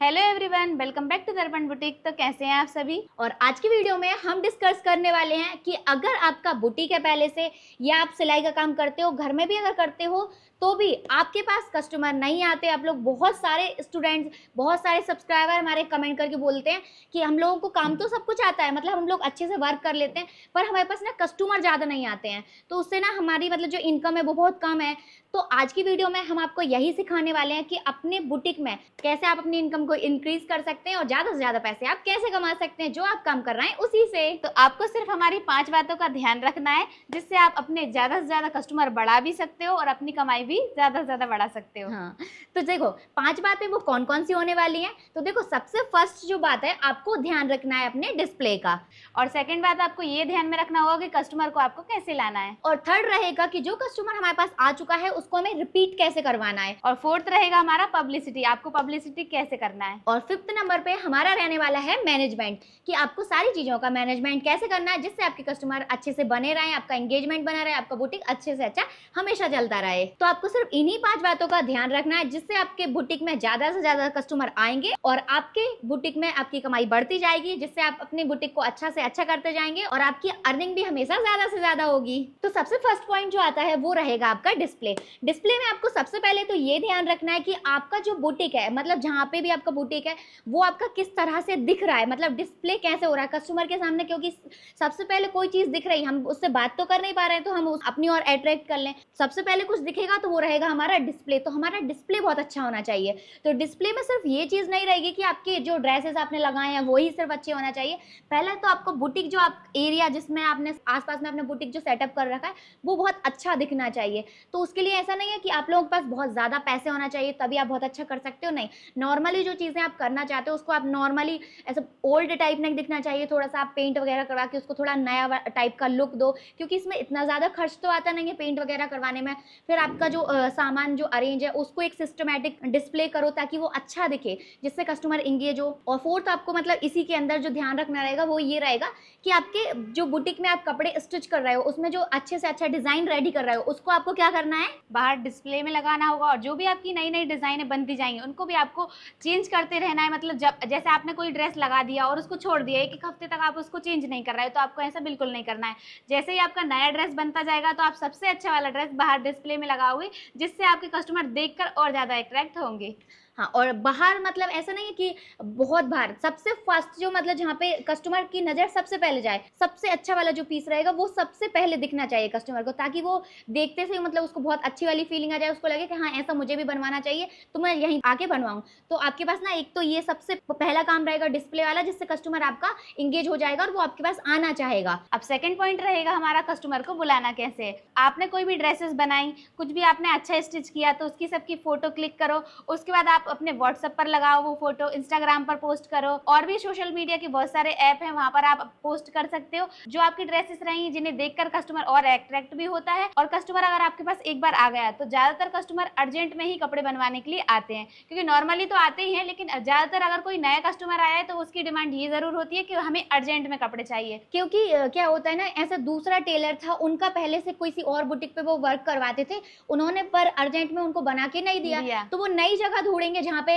Hello everyone, welcome back to Darpan boutique. तो कैसे हैं आप सभी। और आज की वीडियो में हम डिस्कस करने वाले हैं कि अगर आपका बुटीक है पहले से, या आप सिलाई का काम करते हो, घर में भी अगर करते हो तो भी आपके पास कस्टमर नहीं आते। आप लोग बहुत सारे स्टूडेंट्स, बहुत सारे सब्सक्राइबर हमारे कमेंट करके बोलते हैं कि हम लोगों को काम तो सब कुछ आता है, मतलब हम लोग अच्छे से वर्क कर लेते हैं, पर हमारे पास ना कस्टमर ज़्यादा नहीं आते हैं, तो उससे ना हमारी मतलब जो इनकम है वो बहुत कम है। तो आज की वीडियो में हम आपको यही सिखाने वाले हैं कि अपने बुटीक में कैसे आप अपनी इनकम को इंक्रीज कर सकते हैं और ज़्यादा से ज़्यादा पैसे आप कैसे कमा सकते हैं जो आप काम कर रहे हैं उसी से। तो आपको सिर्फ हमारी 5 बातों का ध्यान रखना है, जिससे आप अपने ज़्यादा से ज़्यादा कस्टमर बढ़ा भी सकते हो और अपनी कमाई भी ज़्यादा से ज़्यादा बढ़ा सकते हो। हाँ, तो देखो 5 बातें वो कौन कौन सी होने वाली हैं। तो देखो सबसे फर्स्ट जो बात है, आपको ध्यान रखना है अपने डिस्प्ले का। और सेकंड बात, आपको ये ध्यान में रखना होगा कि कस्टमर को आपको कैसे लाना है। और थर्ड रहेगा कि जो कस्टमर हमारे पास आ चुका है उसको हमें रिपीट कैसे करवाना है। और फोर्थ रहेगा हमारा पब्लिसिटी, आपको पब्लिसिटी कैसे करना है। और फिफ्थ नंबर पे हमारा रहने वाला है मैनेजमेंट, कि आपको सारी चीज़ों का मैनेजमेंट कैसे करना है जिससे आपके कस्टमर अच्छे से बने रहें, आपका एंगेजमेंट बना रहे, आपका बुटीक अच्छे से अच्छा हमेशा चलता रहे। तो आपको सिर्फ इन्हीं 5 बातों का ध्यान रखना है जिससे आपके बुटीक में ज़्यादा से ज़्यादा कस्टमर आएंगे और आपके बुटीक में आपकी कमाई बढ़ती जाएगी, जिससे आप अपने बुटीक को अच्छा से अच्छा करते जाएंगे और आपकी अर्निंग भी हमेशा ज़्यादा से ज़्यादा होगी। तो सबसे फर्स्ट पॉइंट जो आता है वो रहेगा आपका डिस्प्ले। डिस्प्ले में आपको सबसे पहले तो ये ध्यान रखना है कि आपका जो बुटीक है, मतलब जहाँ पे भी आपका बुटीक है वो आपका किस तरह से दिख रहा है, मतलब डिस्प्ले कैसे हो रहा है कस्टमर के सामने। क्योंकि सबसे पहले कोई चीज़ दिख रही, हम उससे बात तो कर नहीं पा रहे हैं, तो हम अपनी ओर अट्रैक्ट कर लें। सबसे पहले कुछ दिखेगा तो वो रहेगा हमारा डिस्प्ले। तो हमारा डिस्प्ले बहुत अच्छा होना चाहिए। तो डिस्प्ले में सिर्फ ये चीज़ नहीं रहेगी कि आपके जो ड्रेसेस आपने लगाए हैं वही सिर्फ अच्छे होना चाहिए। पहला तो आपको बुटीक जो आप एरिया जिसमें आपने आसपास में अपने बुटीक जो सेटअप कर रखा है वो बहुत अच्छा दिखना चाहिए। तो उसके लिए ऐसा नहीं है कि आप लोगों के पास बहुत ज़्यादा पैसे होना चाहिए तभी आप बहुत अच्छा कर सकते हो, नहीं। नॉर्मली जो चीज़ें आप करना चाहते हो उसको आप नॉर्मली ऐसा ओल्ड टाइप नहीं दिखना चाहिए, थोड़ा सा आप पेंट वगैरह करवा के उसको थोड़ा नया टाइप का लुक दो, क्योंकि इसमें इतना ज़्यादा खर्च तो आता नहीं है पेंट वगैरह करवाने में। फिर आपका जो सामान जो अरेंज है उसको एक सिस्टमैटिक डिस्प्ले करो ताकि वो अच्छा दिखे, जिससे कस्टमर इंगेज हो। और फोर्थ आपको मतलब इसी के अंदर जो ध्यान रखना रहेगा वो ये रहेगा कि आपके जो बुटीक में आप कपड़े स्टिच कर रहे हो उसमें जो अच्छे से अच्छा डिज़ाइन रेडी कर रहे हो उसको आपको क्या करना है, बाहर डिस्प्ले में लगाना होगा। और जो भी आपकी नई नई डिज़ाइनें बनती जाएंगी उनको भी आपको चेंज करते रहना है। मतलब जब जैसे आपने कोई ड्रेस लगा दिया और उसको छोड़ दिया, एक हफ्ते तक आप उसको चेंज नहीं कर रहे हो, तो आपको ऐसा बिल्कुल नहीं करना है। जैसे ही आपका नया ड्रेस बनता जाएगा तो आप सबसे अच्छा वाला ड्रेस बाहर डिस्प्ले में लगाओगे, जिससे आपके कस्टमर देखकर और ज़्यादा अट्रैक्ट होंगे। हाँ। और बाहर मतलब ऐसा नहीं है कि बहुत बाहर, सबसे फर्स्ट जो मतलब जहाँ पे कस्टमर की नज़र सबसे पहले जाए, सबसे अच्छा वाला जो पीस रहेगा वो सबसे पहले दिखना चाहिए कस्टमर को, ताकि वो देखते से मतलब उसको बहुत अच्छी वाली फीलिंग आ जाए, उसको लगे कि हाँ ऐसा मुझे भी बनवाना चाहिए तो मैं यहीं आके बनवाऊँ। तो आपके पास ना एक तो ये सबसे पहला काम रहेगा डिस्प्ले वाला, जिससे कस्टमर आपका इंगेज हो जाएगा और वो आपके पास आना चाहेगा। अब सेकंड पॉइंट रहेगा हमारा कस्टमर को बुलाना कैसे। आपने कोई भी ड्रेसेस बनाई, कुछ भी आपने अच्छा स्टिच किया, तो उसकी सबकी फोटो क्लिक करो। उसके बाद आप अपने व्हाट्सएप पर लगाओ वो फोटो, इंस्टाग्राम पर पोस्ट करो, और भी सोशल मीडिया के बहुत सारे ऐप हैं वहां पर आप पोस्ट कर सकते हो जो आपकी ड्रेसेस रही जिन्हें देखकर कस्टमर और अट्रैक्ट भी होता है। और कस्टमर अगर आपके पास एक बार आ गया तो ज्यादातर कस्टमर अर्जेंट में ही कपड़े बनवाने के लिए आते हैं, क्योंकि नॉर्मली तो आते ही हैं, लेकिन ज्यादातर अगर कोई नया कस्टमर आया है तो उसकी डिमांड ये जरूर होती है कि हमें अर्जेंट में कपड़े चाहिए। क्योंकि क्या होता है ना, ऐसा दूसरा टेलर था, उनका पहले से किसी और बुटीक पे वो वर्क करवाते थे, उन्होंने पर अर्जेंट में उनको बना के नहीं दिया, तो वो नई जगह ढूंढेंगे जहाँ पे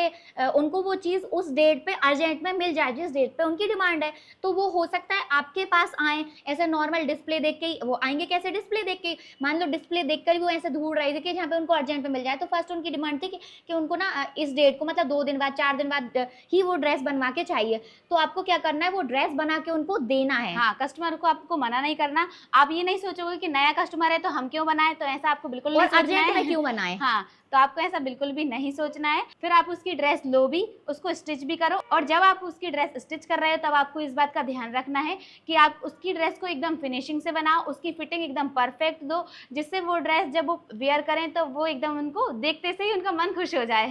उनको वो चीज़ उस डेट पे अर्जेंट में मिल जाए जिस डेट पे उनकी डिमांड है। तो वो हो सकता है आपके पास आए ऐसे नॉर्मल डिस्प्ले देख के ही। वो आएंगे कैसे, डिस्प्ले देख के। मान लो डिस्प्ले देख कर वो ऐसे ढूंढ रहे थे कि जहाँ पे उनको अर्जेंट में मिल जाए, तो फर्स्ट उनकी डिमांड थी कि उनको ना इस डेट को मतलब 2 दिन बाद 4 दिन बाद ही वो ड्रेस बनवा के चाहिए। तो आपको क्या करना है, वो ड्रेस बना के उनको देना है। हाँ, कस्टमर को आपको मना नहीं करना। आप ये नहीं सोचोगे कि नया कस्टमर है तो हम क्यों बनाए, तो ऐसा आपको बिल्कुल नहीं सोचना है। अर्जेंट में क्यों बनाए। हाँ, तो आपको ऐसा बिल्कुल भी नहीं सोचना है। फिर आप उसकी ड्रेस लो भी, उसको स्टिच भी करो, और जब आप उसकी ड्रेस स्टिच कर रहे हो तब आपको इस बात का ध्यान रखना है कि आप उसकी ड्रेस को एकदम फिनिशिंग से बनाओ, उसकी फिटिंग एकदम परफेक्ट दो, जिससे वो ड्रेस जब वो वेयर करें तो वो एकदम उनको देखते से ही उनका मन खुश हो जाए।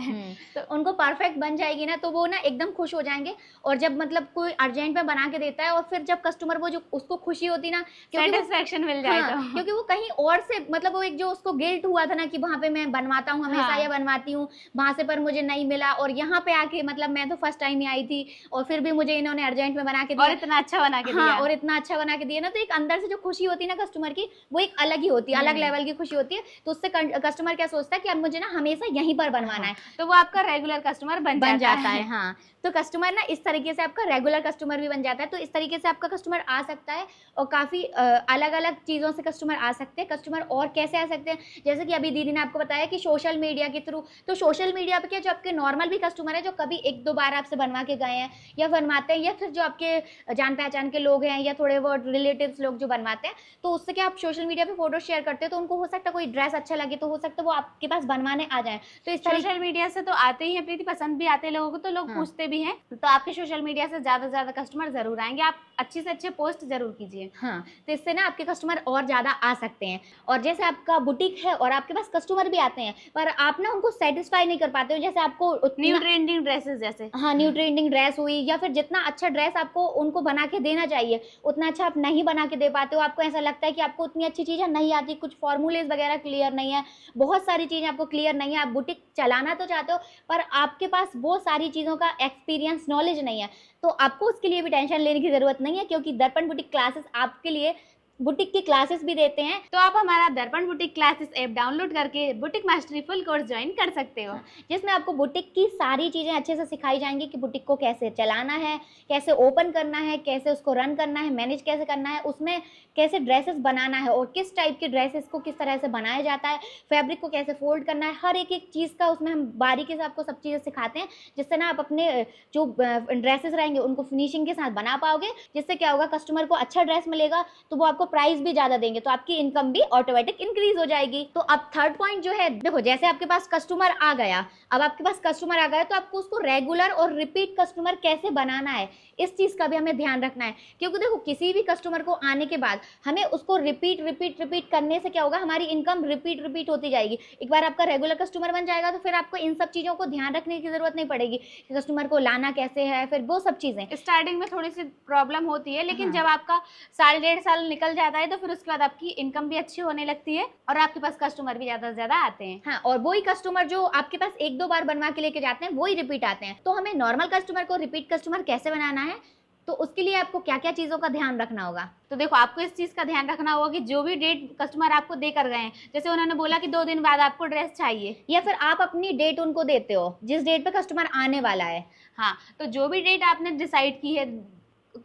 तो उनको परफेक्ट बन जाएगी ना तो वो ना एकदम खुश हो जाएंगे। और जब मतलब कोई अर्जेंट में बना के देता है और फिर जब कस्टमर वो जो उसको खुशी होती ना, सेटिस्फेक्शन मिल जाए। हाँ, क्योंकि वो कहीं और से मतलब वो एक जो उसको गिल्ट हुआ था ना कि वहाँ पे मैं बनवाता हूँ हमेशा हाँ। ये बनवाती हूँ, वहां से पर मुझे नहीं मिला, और यहाँ पे आके मतलब मैं तो फर्स्ट टाइम ही आई थी और फिर भी मुझे इन्होंने अर्जेंट में बना के और दिया। इतना अच्छा बना के हाँ, दिया। और इतना अच्छा बना के दिया ना, तो एक अंदर से जो खुशी होती है ना कस्टमर की, वो एक अलग ही होती है, अलग लेवल की खुशी होती है। तो उससे कस्टमर क्या सोचता है कि अब मुझे ना हमेशा यहीं पर बनवाना है, तो वो आपका रेगुलर कस्टमर बन जाता है। हाँ, तो कस्टमर ना इस तरीके से आपका रेगुलर कस्टमर भी बन जाता है। तो इस तरीके से आपका कस्टमर आ सकता है, और काफ़ी अलग-अलग चीज़ों से कस्टमर आ सकते हैं। कस्टमर और कैसे आ सकते हैं, जैसे कि अभी दीदी ने आपको बताया कि सोशल मीडिया के थ्रू। तो सोशल मीडिया पे क्या, जो आपके नॉर्मल भी कस्टमर है, जो कभी 1-2 बार आपसे बनवा के गए हैं या बनवाते हैं, या फिर जो आपके जान पहचान के लोग हैं या थोड़े बहुत रिलेटिव्स लोग जो बनवाते हैं, तो उससे क्या आप सोशल मीडिया पे फोटो शेयर करते हो, तो उनको हो सकता है कोई ड्रेस अच्छा लगे, तो हो सकता है वो आपके पास बनवाने आ जाए। तो इस तरीके सोशल मीडिया से तो आते ही हैं प्रीति, पसंद भी आते हैं लोगों को, तो लोग हाँ। पूछते भी हैं। तो आपके सोशल मीडिया से ज्यादा कस्टमर जरूर आएंगे। आप अच्छे से अच्छे पोस्ट जरूर कीजिए। हाँ, तो इससे ना आपके कस्टमर और ज़्यादा आ सकते हैं। और जैसे आपका बुटीक है और आपके पास कस्टमर भी आते हैं, पर आप ना उनको सेटिस्फाई नहीं कर पाते हो, जैसे आपको न्यू उतना, ट्रेंडिंग ड्रेसेस जैसे। हाँ, न्यू ट्रेंडिंग ड्रेस हुई, या फिर जितना अच्छा ड्रेस आपको उनको बना के देना चाहिए, उतना अच्छा आप नहीं बना के दे पाते हो। आपको ऐसा लगता है कि आपको उतनी अच्छी चीज़ें नहीं आती, कुछ फॉर्मूलेज वगैरह क्लियर नहीं है, बहुत सारी चीज़ें आपको क्लियर नहीं है। आप बुटीक चलाना तो चाहते हो, पर आपके पास वो सारी चीज़ों का एक्सपीरियंस, नॉलेज नहीं है। तो आपको उसके लिए भी टेंशन लेने की ज़रूरत नहीं है, क्योंकि दर्पण बुटीक क्लासेस आपके लिए बुटीक की क्लासेस भी देते हैं। तो आप हमारा दर्पण बुटीक क्लासेस ऐप डाउनलोड करके boutique mastery full course join कर सकते हो। जिसमें आपको बुटीक की सारी चीज़ें अच्छे से सिखाई जाएंगी कि बुटीक को कैसे चलाना है, कैसे ओपन करना है, कैसे उसको रन करना है, मैनेज कैसे करना है, उसमें कैसे ड्रेसेस बनाना है, और किस टाइप के ड्रेसेस को किस तरह से बनाया जाता है, फैब्रिक को कैसे फोल्ड करना है, हर एक चीज़ का उसमें हम बारीकी से आपको सब चीज़ें सिखाते हैं, जिससे ना आप अपने जो ड्रेसेस रहेंगे उनको फिनिशिंग के साथ बना पाओगे। जिससे क्या होगा, कस्टमर को अच्छा ड्रेस मिलेगा तो वो आपको प्राइस भी ज़्यादा देंगे, तो आपकी इनकम भी ऑटोमेटिक इंक्रीज हो जाएगी। तो अब थर्ड पॉइंट जो है, देखो जैसे आपके पास कस्टमर आ गया, अब आपके पास कस्टमर आ गया, तो आपको उसको रेगुलर और रिपीट कस्टमर कैसे बनाना है, इस चीज़ का भी हमें ध्यान रखना है। क्योंकि देखो, किसी भी कस्टमर को आने के बाद हमें उसको रिपीट करने से क्या होगा, हमारी इनकम रिपीट होती जाएगी। एक बार आपका रेगुलर कस्टमर बन जाएगा, तो फिर आपको इन सब चीज़ों को ध्यान रखने की जरूरत नहीं पड़ेगी कि कस्टमर को लाना कैसे है, फिर वो सब चीज़ें। स्टार्टिंग में थोड़ी सी प्रॉब्लम होती है, लेकिन हाँ। जब आपका साल 1.5 साल निकल जाता है, तो फिर उसके बाद आपकी इनकम भी अच्छी होने लगती है और आपके पास कस्टमर भी ज्यादा से ज्यादा आते हैं। हाँ, और वही कस्टमर जो आपके पास 1-2 बार बनवा के लेके जाते हैं, वही रिपीट आते हैं। तो हमें नॉर्मल कस्टमर को रिपीट कस्टमर कैसे बनाना है, तो उसके लिए आपको क्या क्या चीज़ों का ध्यान रखना होगा। तो देखो, आपको इस चीज का ध्यान रखना होगा कि जो भी डेट कस्टमर आपको देकर गए हैं, जैसे उन्होंने बोला कि 2 दिन बाद आपको ड्रेस चाहिए, या फिर आप अपनी डेट उनको देते हो जिस डेट पे कस्टमर आने वाला है। हाँ, तो जो भी डेट आपने डिसाइड की है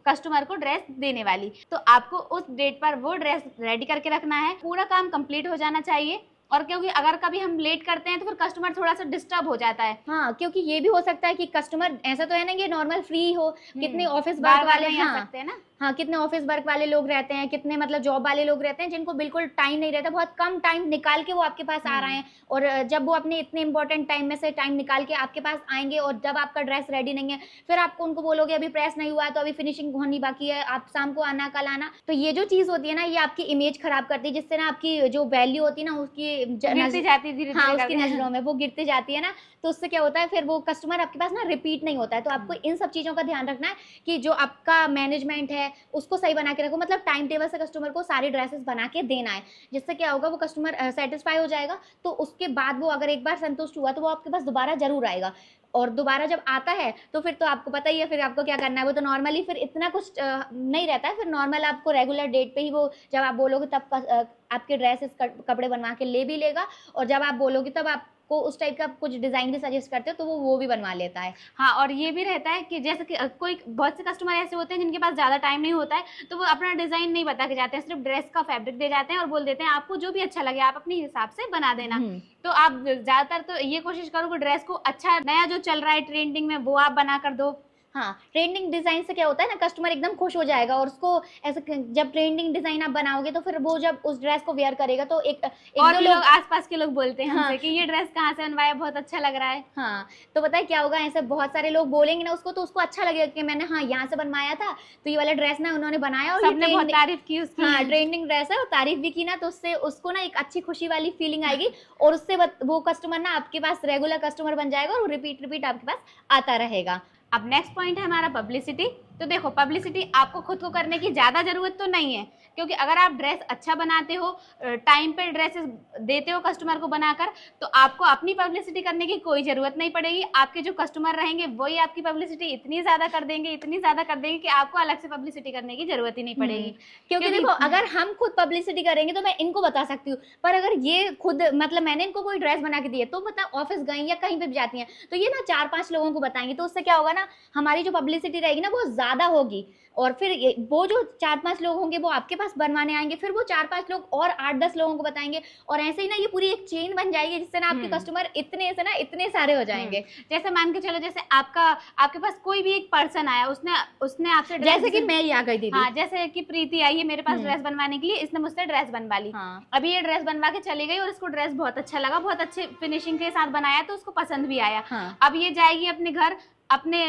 कस्टमर को ड्रेस देने वाली, तो आपको उस डेट पर वो ड्रेस रेडी करके रखना है। पूरा काम कंप्लीट हो जाना चाहिए, और क्योंकि अगर कभी हम लेट करते हैं तो फिर कस्टमर थोड़ा सा डिस्टर्ब हो जाता है। हाँ, क्योंकि ये भी हो सकता है कि कस्टमर ऐसा तो है ना कि नॉर्मल फ्री हो, कितने ऑफिस वर्क बार-बार वाले, नहीं आ हाँ सकते हैं ना। हाँ, कितने ऑफिस वर्क वाले लोग रहते हैं, कितने मतलब जॉब वाले लोग रहते हैं जिनको बिल्कुल टाइम नहीं रहता, बहुत कम टाइम निकाल के वो आपके पास आ रहे हैं, और जब वो अपने इतने इंपॉर्टेंट टाइम में से टाइम निकाल के आपके पास आएंगे, और जब आपका ड्रेस रेडी नहीं है, फिर आपको उनको बोलोगे अभी प्रेस नहीं हुआ है, तो अभी फिनिशिंग होनी बाकी है, आप शाम को आना, कल आना। तो ये जो चीज़ होती है ना, ये आपकी इमेज खराब करती है, जिससे ना आपकी जो वैल्यू होती है ना, उसकी गिरती जाती है धीरे-धीरे हाँ, उसकी करके। नज़रों में वो गिरती जाती है ना, तो उससे क्या होता है, फिर वो कस्टमर आपके पास ना रिपीट नहीं होता है। तो आपको इन सब चीज़ों का ध्यान रखना है कि जो आपका मैनेजमेंट है उसको सही बना के रखो, मतलब टाइम टेबल से कस्टमर को सारी ड्रेसेस बना के देना है, जिससे क्या होगा, वो कस्टमर सेटिस्फाई हो जाएगा। तो उसके बाद वो अगर एक बार संतुष्ट हुआ, तो वो आपके पास दोबारा ज़रूर आएगा, और दोबारा जब आता है तो फिर तो आपको पता ही है फिर आपको क्या करना है। वो तो नॉर्मली फिर इतना कुछ नहीं रहता है, फिर नॉर्मल आपको रेगुलर डेट पे ही वो जब आप बोलोगे तब आपके ड्रेसेस कपड़े बनवा के ले भी लेगा, और जब आप बोलोगे तब आपको उस टाइप का कुछ डिज़ाइन भी सजेस्ट करते हो, तो वो भी बनवा लेता है। हाँ, और ये भी रहता है कि जैसे कि कोई बहुत से कस्टमर ऐसे होते हैं जिनके पास ज़्यादा टाइम नहीं होता है, तो वो अपना डिज़ाइन नहीं बता के जाते हैं, सिर्फ ड्रेस का फैब्रिक दे जाते हैं और बोल देते हैं आपको जो भी अच्छा लगे आप अपने हिसाब से बना देना। तो आप ज़्यादातर तो ये कोशिश करो कि ड्रेस को अच्छा, नया जो चल रहा है ट्रेंडिंग में, वो आप बना कर दो। हाँ, ट्रेंडिंग डिजाइन से क्या होता है ना, कस्टमर एकदम खुश हो जाएगा, और उसको ऐसे जब ट्रेंडिंग डिजाइन आप बनाओगे, तो फिर वो जब उस ड्रेस को वेयर करेगा, तो एक और दो भी लोग आसपास के लोग बोलते हैं हमसे हाँ। कि ये ड्रेस कहाँ से बनवाया, बहुत अच्छा लग रहा है। हाँ, तो पता है क्या होगा, ऐसे बहुत सारे लोग बोलेंगे ना उसको, तो उसको अच्छा लगेगा कि मैंने हाँ यहाँ से बनवाया था, तो ये वाला ड्रेस ना उन्होंने बनाया, और सबने बहुत तारीफ की उसकी। हाँ, ट्रेंडिंग ड्रेस है, और तारीफ भी की ना, तो उससे उसको ना एक अच्छी खुशी वाली फीलिंग आएगी, और उससे वो कस्टमर ना आपके पास रेगुलर कस्टमर बन जाएगा, और रिपीट आपके पास आता रहेगा। अब नेक्स्ट पॉइंट है हमारा पब्लिसिटी। तो देखो पब्लिसिटी आपको खुद को करने की ज़्यादा ज़रूरत तो नहीं है, क्योंकि अगर आप ड्रेस अच्छा बनाते हो, टाइम पे ड्रेसेस देते हो कस्टमर को बनाकर, तो आपको अपनी पब्लिसिटी करने की कोई ज़रूरत नहीं पड़ेगी। आपके जो कस्टमर रहेंगे वही आपकी पब्लिसिटी इतनी ज़्यादा कर देंगे कि आपको अलग से पब्लिसिटी करने की ज़रूरत ही नहीं पड़ेगी। क्योंकि देखो अगर हम खुद पब्लिसिटी करेंगे तो मैं इनको बता सकती हूँ, पर अगर ये खुद मतलब मैंने इनको कोई ड्रेस बना के दी है तो मतलब ऑफिस गई या कहीं पे भी जाती हैं तो ये ना 4-5 लोगों को बताएंगे, तो उससे क्या होगा ना, हमारी जो पब्लिसिटी रहेगी ना वो ज्यादा होगी, और फिर वो जो 4-5 लोग होंगे वो आपके पास बनवाने आएंगे, फिर वो 4-5 लोग और 8-10 लोगों को बताएंगे, और ऐसे ही ना ये पूरी एक चेन बन जाएगी, जिससे ना आपके कस्टमर इतने से ना इतने सारे हो जाएंगे। जैसे मान के चलो, जैसे आपके पास कोई भी एक पर्सन आया, उसने आपसे जैसे कि मैं ही आ गई दीदी, हाँ, जैसे कि प्रीति आई है मेरे पास ड्रेस बनवाने के लिए, इसने मुझसे ड्रेस बनवा ली। हाँ। अभी ये ड्रेस बनवा के चली गई और इसको ड्रेस बहुत अच्छा लगा, बहुत अच्छे फिनिशिंग के साथ बनाया, तो उसको पसंद भी आया। हाँ। अब ये जाएगी अपने घर, अपने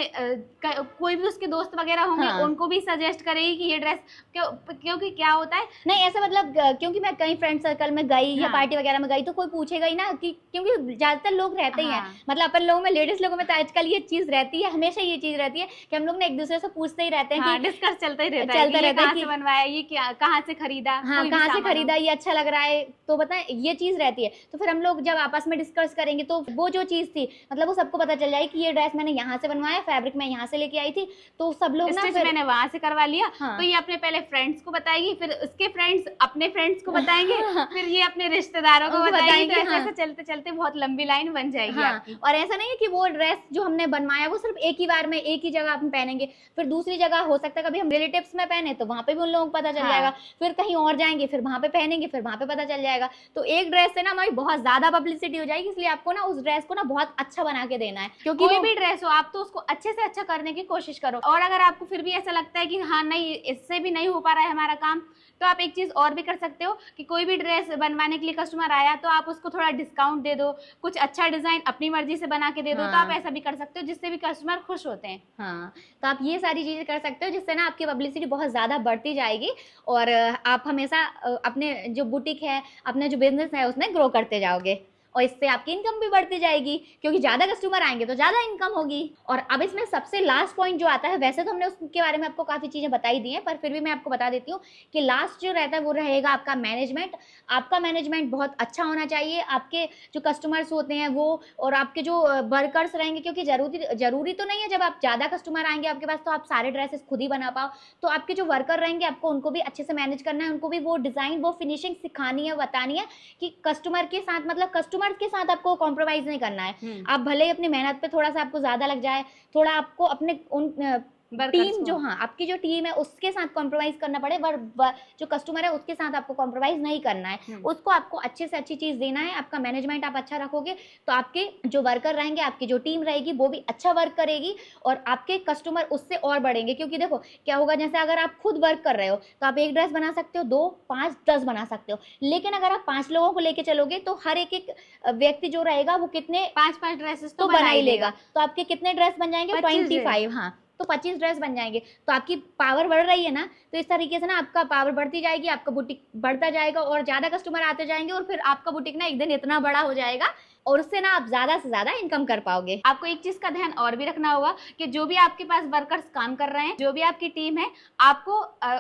कोई भी उसके दोस्त वगैरह होंगे, हाँ। उनको भी सजेस्ट करेगी कि ये ड्रेस, क्योंकि क्या होता है, नहीं ऐसा मतलब क्योंकि मैं कहीं फ्रेंड सर्कल में गई या हाँ। पार्टी वगैरह में गई तो कोई पूछेगा ही ना, कि क्योंकि ज्यादातर लोग रहते ही हैं, हाँ। मतलब अपन लोगों में, लेडीज लोगों में तो आजकल ये चीज रहती है, हमेशा ये चीज रहती है कि हम लोग ना एक दूसरे से पूछते ही रहते हैं, हाँ, कि डिस्कस चलता ही रहता है, चलता कि ये रहता है कहाँ कि से बनवाया, ये क्या, कहाँ से खरीदा, हाँ कोई भी कहाँ से सामान हो। खरीदा, ये अच्छा लग रहा है, तो बताएं ये चीज रहती है। तो फिर हम लोग जब आपस में डिस्कस करेंगे तो वो जो चीज थी मतलब वो सबको पता चल जाएगी कि ये ड्रेस मैंने यहाँ से बनवाया, फैब्रिक मैं यहाँ से लेके आई थी, तो सब लोग ना स्टिच फिर मैंने वहां से करवा लिया। हाँ। तो ये अपने पहले फ्रेंड्स को बताएगी, फिर उसके फ्रेंड्स अपने फ्रेंड्स को बताएंगे, फिर ये अपने रिश्तेदारों को उनको बताएगी, तो बताएंगे, ऐसे हाँ। ऐसे चलते चलते बहुत लंबी लाइन बन जाएगी हाँ, आपकी। और ऐसा नहीं है कि वो ड्रेस जो हमने बनवाया वो सिर्फ एक ही बार में एक ही जगह हम पहनेंगे, फिर दूसरी जगह हो सकता है कभी हम रिलेटिव्स में पहने तो वहां पे भी उन लोगों को पता चल हाँ। जाएगा, फिर कहीं और जाएंगे फिर वहां पे पहनेंगे फिर वहां पे पता चल जाएगा। तो एक ड्रेस से ना हमारी बहुत ज्यादा पब्लिसिटी हो जाएगी, इसलिए आपको ना उस ड्रेस को ना बहुत अच्छा बना के देना है, क्योंकि कोई भी ड्रेस हो आप तो उसको अच्छे से अच्छा करने की कोशिश करो। और अगर आपको फिर भी ऐसा लगता है कि हाँ नहीं, इससे भी नहीं हो पा रहा है हमारा काम, तो आप एक चीज और भी कर सकते हो कि कोई भी ड्रेस बनवाने के लिए कस्टमर आया तो आप उसको थोड़ा डिस्काउंट दे दो, कुछ अच्छा डिजाइन अपनी मर्जी से बना के दे दो। तो आप हाँ। ऐसा भी कर सकते हो, जिससे भी कस्टमर खुश होते हैं। हाँ, तो आप ये सारी चीजें कर सकते हो, जिससे ना आपकी पब्लिसिटी बहुत ज्यादा बढ़ती जाएगी, और आप हमेशा अपने जो बुटीक है, अपने जो बिजनेस है उसमें ग्रो करते जाओगे, और इससे आपकी इनकम भी बढ़ती जाएगी, क्योंकि ज्यादा कस्टमर आएंगे तो ज्यादा इनकम होगी। और अब इसमें सबसे लास्ट पॉइंट जो आता है, वैसे तो हमने उसके बारे में आपको काफी चीजें बताई दी हैं, पर फिर भी मैं आपको बता देती हूँ कि लास्ट जो रहता है वो रहेगा आपका मैनेजमेंट। आपका मैनेजमेंट बहुत अच्छा होना चाहिए, आपके जो कस्टमर्स होते हैं वो, और आपके जो वर्कर्स रहेंगे, क्योंकि जरूरी तो नहीं है जब आप ज्यादा कस्टमर आएंगे आपके पास तो आप सारे ड्रेसेस खुद ही बना पाओ, तो आपके जो वर्कर रहेंगे आपको उनको भी अच्छे से मैनेज करना है, उनको भी वो डिजाइन वो फिनिशिंग सिखानी है, बतानी है कि कस्टमर के साथ, मतलब कस्टमर के साथ आपको कॉम्प्रोमाइज नहीं करना है। आप भले ही अपनी मेहनत पे थोड़ा सा आपको ज्यादा लग जाए, थोड़ा आपको अपने उन टीम जो, हाँ आपकी जो टीम है उसके साथ कॉम्प्रोमाइज करना पड़े, जो कस्टमर है उसके साथ आपको कॉम्प्रोमाइज नहीं करना है, उसको आपको अच्छे से अच्छी चीज देना है। आपका मैनेजमेंट आप अच्छा रखोगे तो आपके जो वर्कर रहेंगे, आपकी जो टीम रहेगी वो भी अच्छा वर्क करेगी, और आपके कस्टमर उससे और बढ़ेंगे। क्योंकि देखो क्या होगा, जैसे अगर आप खुद वर्क कर रहे हो तो आप एक ड्रेस बना सकते हो, 2, 5, 10 बना सकते हो, लेकिन अगर आप 5 लोगों को लेके चलोगे तो हर एक व्यक्ति जो रहेगा वो कितने 5-5 ड्रेसेस तो बना ही लेगा, तो आपके कितने ड्रेस बन जाएंगे, 25। 25। हाँ, तो 25 ड्रेस बन जाएंगे, तो आपकी पावर बढ़ रही है ना, तो इस तरीके से ना आपका पावर बढ़ती जाएगी, आपका बुटीक बढ़ता जाएगा, और ज्यादा कस्टमर आते जाएंगे, और फिर आपका बुटीक ना एक दिन इतना बड़ा हो जाएगा, और उससे ना आप ज्यादा से ज्यादा इनकम कर पाओगे। आपको एक चीज का ध्यान और भी रखना होगा कि जो भी आपके पास वर्कर्स काम कर रहे हैं, जो भी आपकी टीम है, आपको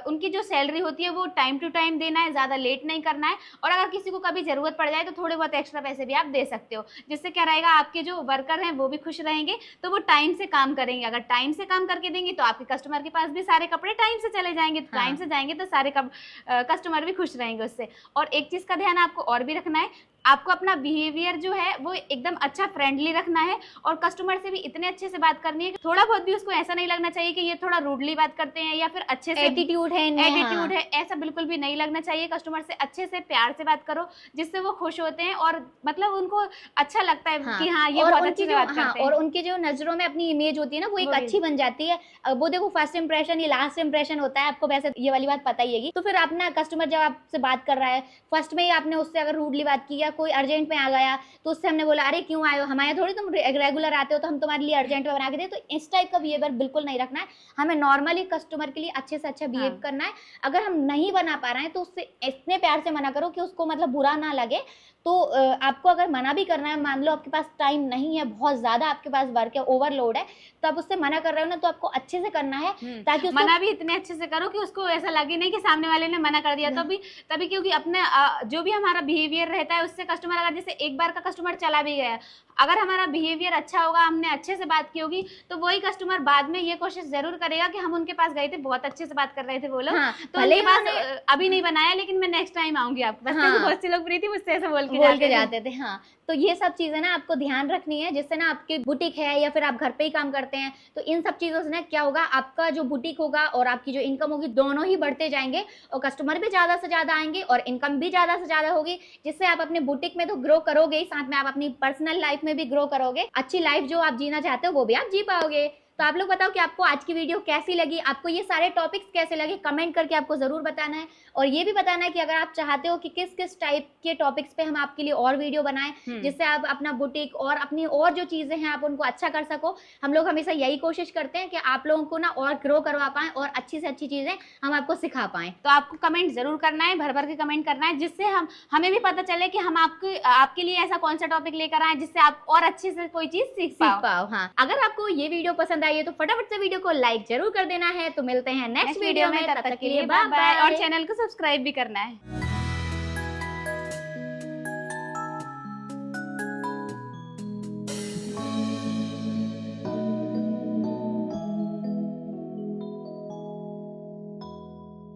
उनकी जो सैलरी होती है वो टाइम टू टाइम देना है, ज्यादा लेट नहीं करना है, और अगर किसी को कभी जरूरत पड़ जाए तो थोड़े बहुत एक्स्ट्रा पैसे भी आप दे सकते हो, जिससे क्या रहेगा, आपके जो वर्कर हैं वो भी खुश रहेंगे, तो वो टाइम से काम करेंगे। अगर टाइम से काम करके देंगे तो आपके कस्टमर के पास भी सारे कपड़े टाइम से चले जाएंगे, तो टाइम से जाएंगे तो सारे कस्टमर भी खुश रहेंगे उससे। और एक चीज का ध्यान आपको और भी रखना है, आपको अपना बिहेवियर जो है वो एकदम अच्छा फ्रेंडली रखना है, और कस्टमर से भी इतने अच्छे से बात करनी है कि थोड़ा बहुत भी उसको ऐसा नहीं लगना चाहिए कि ये थोड़ा रूडली बात करते हैं या फिर अच्छे से एटीट्यूड है इनमें, एटीट्यूड है, ऐसा बिल्कुल भी नहीं लगना चाहिए। कस्टमर से अच्छे से प्यार से बात करो, जिससे वो खुश होते हैं और मतलब उनको अच्छा लगता है कि हाँ ये बहुत अच्छे से बात करते हैं, और उनके जो नजरों में अपनी इमेज होती है ना वो एक अच्छी बन जाती है। वो देखो फर्स्ट इंप्रेशन ये लास्ट इंप्रेशन होता है, आपको वैसे ये वाली बात पता ही है। तो फिर अपना कस्टमर जब आपसे बात कर रहा है, फर्स्ट में ही आपने उससे अगर रूडली बात की या कोई अर्जेंट में आ गया तो उससे हमने बोला अरे क्यों आए हो, हमारे यहाँ थोड़ी तुम रेगुलर आते हो तो हम तुम्हारे लिए अर्जेंट में बना के दे। तो इस टाइप का बिहेवियर बिल्कुल नहीं रखना है। हमें नॉर्मली कस्टमर के लिए अच्छे से अच्छा बिहेव करना है। अगर हम नहीं बना पा रहे हैं तो उससे इतने प्यार से मना करो कि उसको मतलब बुरा ना लगे। तो आपको अगर मना भी करना है, मान लो आपके पास टाइम नहीं है, बहुत ज्यादा आपके पास वर्क है, ओवरलोड है, तो आप उससे मना कर रहे हो ना, तो आपको अच्छे से करना है ताकि उसको मना भी इतने अच्छे से करो कि उसको ऐसा लगे नहीं कि सामने वाले ने मना कर दिया। तभी क्योंकि अपने जो भी हमारा बिहेवियर रहता है उससे कस्टमर, अगर जैसे एक बार का कस्टमर चला भी गया, अगर हमारा बिहेवियर अच्छा होगा, हमने अच्छे से बात की होगी, तो वही कस्टमर बाद में ये कोशिश जरूर करेगा कि हम उनके पास गए थे, बहुत अच्छे से बात कर रहे थे वो लोग, तो भले उनके पास अभी नहीं बनाया लेकिन मैं नेक्स्ट टाइम आऊंगी आपके पास। क्योंकि बहुत से लोग प्रीति मुझसे ऐसे बोल के जाते थे। हाँ, तो ये सब चीजें ना आपको ध्यान रखनी है, जिससे ना आपकी बुटीक है या फिर आप घर पे ही काम करते हैं, तो इन सब चीजों से ना क्या होगा, आपका जो बुटीक होगा और आपकी जो इनकम होगी दोनों ही बढ़ते जाएंगे और कस्टमर भी ज्यादा से ज्यादा आएंगे और इनकम भी ज्यादा से ज्यादा होगी, जिससे आप अपने बुटीक में तो ग्रो करोगे ही, साथ में आप अपनी पर्सनल लाइफ में भी ग्रो करोगे। अच्छी लाइफ जो आप जीना चाहते हो वो भी आप जी पाओगे। तो आप लोग बताओ कि आपको आज की वीडियो कैसी लगी, आपको ये सारे टॉपिक्स कैसे लगे, कमेंट करके आपको जरूर बताना है। और ये भी बताना है कि अगर आप चाहते हो कि किस किस टाइप के टॉपिक्स पे हम आपके लिए और वीडियो बनाएं, जिससे आप अपना बुटीक और अपनी और जो चीजें हैं आप उनको अच्छा कर सको। हम लोग हमेशा यही कोशिश करते हैं कि आप लोगों को ना और ग्रो करवा पाएं और अच्छी से अच्छी चीजें हम आपको सिखा पाएं। तो आपको कमेंट जरूर करना है, भर भर के कमेंट करना है, जिससे हमें भी पता चले कि हम आपके लिए ऐसा कौन सा टॉपिक लेकर आए जिससे आप और अच्छे से कोई चीज सीख पाओ। हाँ, अगर आपको ये वीडियो पसंद आई है तो फटाफट से वीडियो को लाइक जरूर कर देना है। तो मिलते हैं नेक्स्ट वीडियो में, तब तक के लिए बाय बाय। और चैनल को सब्सक्राइब भी करना है।